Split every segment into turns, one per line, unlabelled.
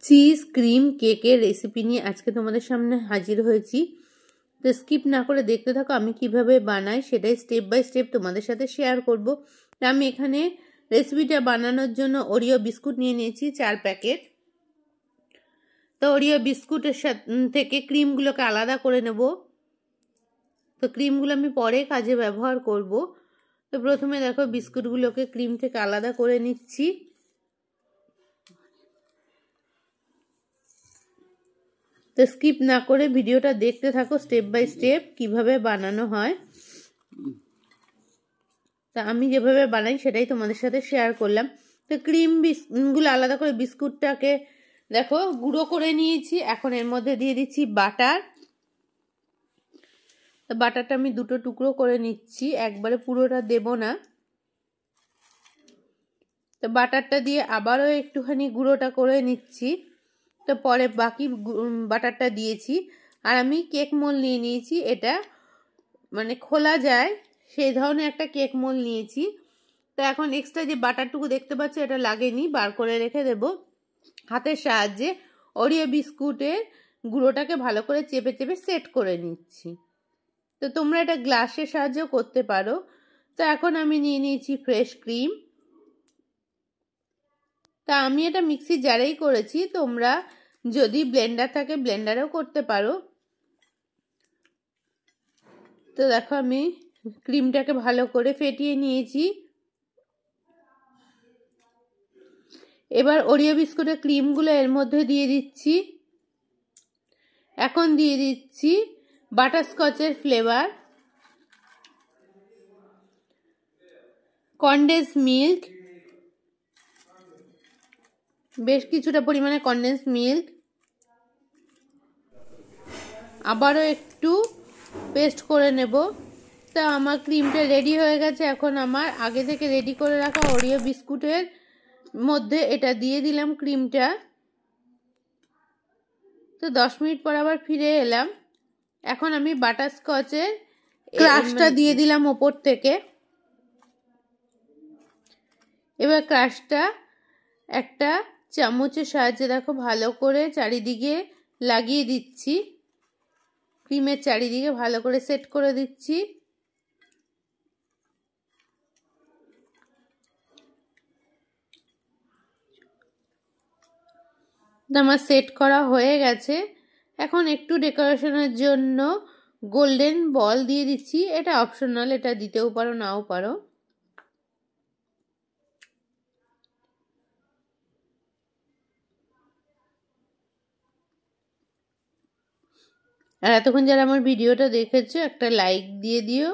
Cheese cream কেকের recipe নিয়ে আজকে তোমাদের সামনে হাজির হয়েছি। তো স্কিপ না করে দেখতে থাকো আমি কিভাবে বানাই, সেটাই স্টেপ বাই স্টেপ তোমাদের সাথে শেয়ার করব। আমি এখানে রেসিপিটা বানানোর জন্য ওরিও বিস্কুট নিয়ে নিয়েছি 4 প্যাকেট। তো ওরিও বিস্কুটের থেকে ক্রিমগুলোকে আলাদা করে নেব। তো ক্রিমগুলো আমি পরে কাজে ব্যবহার করব। তো প্রথমে দেখো বিস্কুটগুলোকে ক্রিম থেকে আলাদা করে নিচ্ছি। তো স্কিপ না করে ভিডিওটা দেখতে থাকো স্টেপ বাই স্টেপ কিভাবে বানানো হয়। তা আমি যেভাবে বানাই সেটাই তোমাদের সাথে শেয়ার করলাম। তো ক্রিমগুলো আলাদা করে বিস্কুটটাকে দেখো গুঁড়ো করে নিয়েছি। এখন এর মধ্যে দিয়ে দিচ্ছি বাটার। তো বাটারটা আমি দুটো টুকরো করে নিচ্ছি, একবারে পুরোটা দেব না। তো বাটারটা দিয়ে আবারও একটুখানি গুঁড়োটা করে নিচ্ছি। তো পরে বাকি বাটারটা দিয়েছি। আর আমি কেক মোল নিয়ে নিয়েছি, এটা মানে খোলা যায় সেই ধরনের একটা কেক মোল নিয়েছি। তো এখন এক্সট্রা যে বাটারটুকু দেখতে পাচ্ছ এটা লাগেনি, বার করে রেখে দেব। হাতের সাহায্যে ওরিও বিস্কুটের গুঁড়োটাকে ভালো করে চেপে চেপে সেট করে নিচ্ছি। তো তোমরা এটা গ্লাসের সাহায্যেও করতে পারো। তো এখন আমি নিয়ে নিয়েছি ফ্রেশ ক্রিম। তা আমি এটা মিক্সি জারেই করেছি, তোমরা যদি ব্লেন্ডার থাকে ব্লেন্ডারেও করতে পারো। তো দেখো আমি ক্রিমটাকে ভালো করে ফেটিয়ে নিয়েছি। এবার ওরিও বিস্কুটের ক্রিমগুলো এর মধ্যে দিয়ে দিচ্ছি। এখন দিয়ে দিচ্ছি বাটারস্কচের ফ্লেভার, কনডেন্স মিল্ক, বেশ কিছুটা পরিমাণে কনডেন্স মিল্ক, আবারও একটু পেস্ট করে নেব। তা আমার ক্রিমটা রেডি হয়ে গেছে। এখন আমার আগে থেকে রেডি করে রাখা ওরিও বিস্কুটের মধ্যে এটা দিয়ে দিলাম ক্রিমটা। তো 10 মিনিট পর আবার ফিরে এলাম। এখন আমি বাটারস্কচের ক্রাশটা দিয়ে দিলাম ওপর থেকে। এবার ক্রাশটা একটা চামচের সাহায্যে দেখো ভালো করে চারিদিকে লাগিয়ে দিচ্ছি, ক্রিমের চারিদিকে ভালো করে সেট করে দিচ্ছি। আমার সেট করা হয়ে গেছে। এখন একটু ডেকোরেশনের জন্য গোল্ডেন বল দিয়ে দিচ্ছি, এটা অপশনাল, এটা দিতেও পারো নাও পারো। আর এতক্ষণ যারা আমার ভিডিওটা দেখেছো একটা লাইক দিয়ে দিও।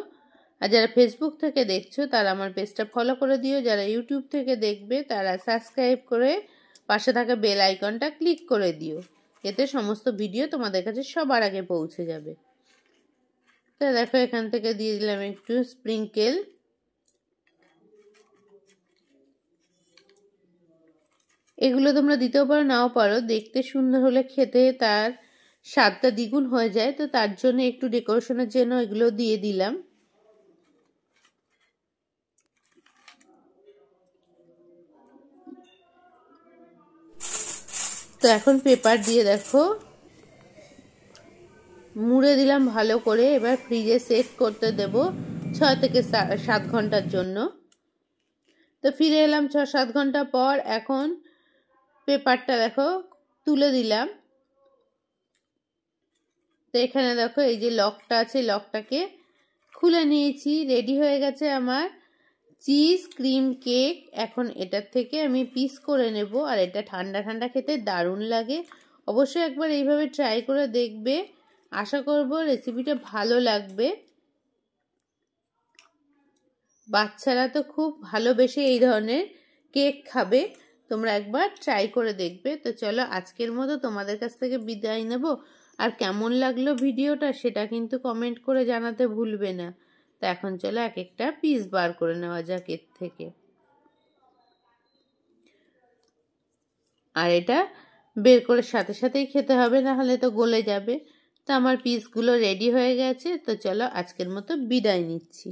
আর যারা ফেসবুক থেকে দেখছো তারা আমার পেজটা ফলো করে দিও। যারা ইউটিউব থেকে দেখবে তারা সাবস্ক্রাইব করে পাশে থাকা বেল আইকনটা ক্লিক করে দিও, এতে সমস্ত ভিডিও তোমাদের কাছে সবার আগে পৌঁছে যাবে। তো দেখো এখান থেকে দিয়ে দিলাম একটু স্প্রিঙ্কেল। এগুলো তোমরা দিতেও পারো নাও পারো, দেখতে সুন্দর হলে খেতে তার স্বাদটা দ্বিগুণ হয়ে যায়। তো তার জন্য একটু ডেকোরেশনের জন্য এগুলো দিয়ে দিলাম। তো এখন পেপার দিয়ে দেখো মুড়ে দিলাম ভালো করে। এবার ফ্রিজে সেট করতে দেব 6 থেকে 7 ঘন্টার জন্য। তো ফিরে এলাম 6-7 ঘন্টা পর। এখন পেপারটা দেখো তুলে দিলাম। তো এখানে দেখো এই যে লকটা আছে, লকটাকে খুলে নিয়েছি। রেডি হয়ে গেছে আমার চিজ ক্রিম কেক। এখন এটার থেকে আমি পিস করে নেব। আর এটা ঠান্ডা ঠান্ডা খেতে দারুণ লাগে। অবশ্যই একবার এইভাবে ট্রাই করে দেখবে, আশা করব রেসিপিটা ভালো লাগবে। বাচ্চারা তো খুব ভালোবেসে এই ধরনের কেক খাবে, তোমরা একবার ট্রাই করে দেখবে। তো চলো আজকের মতো তোমাদের কাছ থেকে বিদায় নেব। আর কেমন লাগলো ভিডিওটা সেটা কিন্তু কমেন্ট করে জানাতে ভুলবে না। তো এখন চলো এক একটা পিস বার করে নেওয়া যাক এর থেকে। আর এটা বের করে সাথে সাথেই খেতে হবে, না হলে তো গলে যাবে। তো আমার পিসগুলো রেডি হয়ে গেছে। তো চলো আজকের মতো বিদায় নিচ্ছি।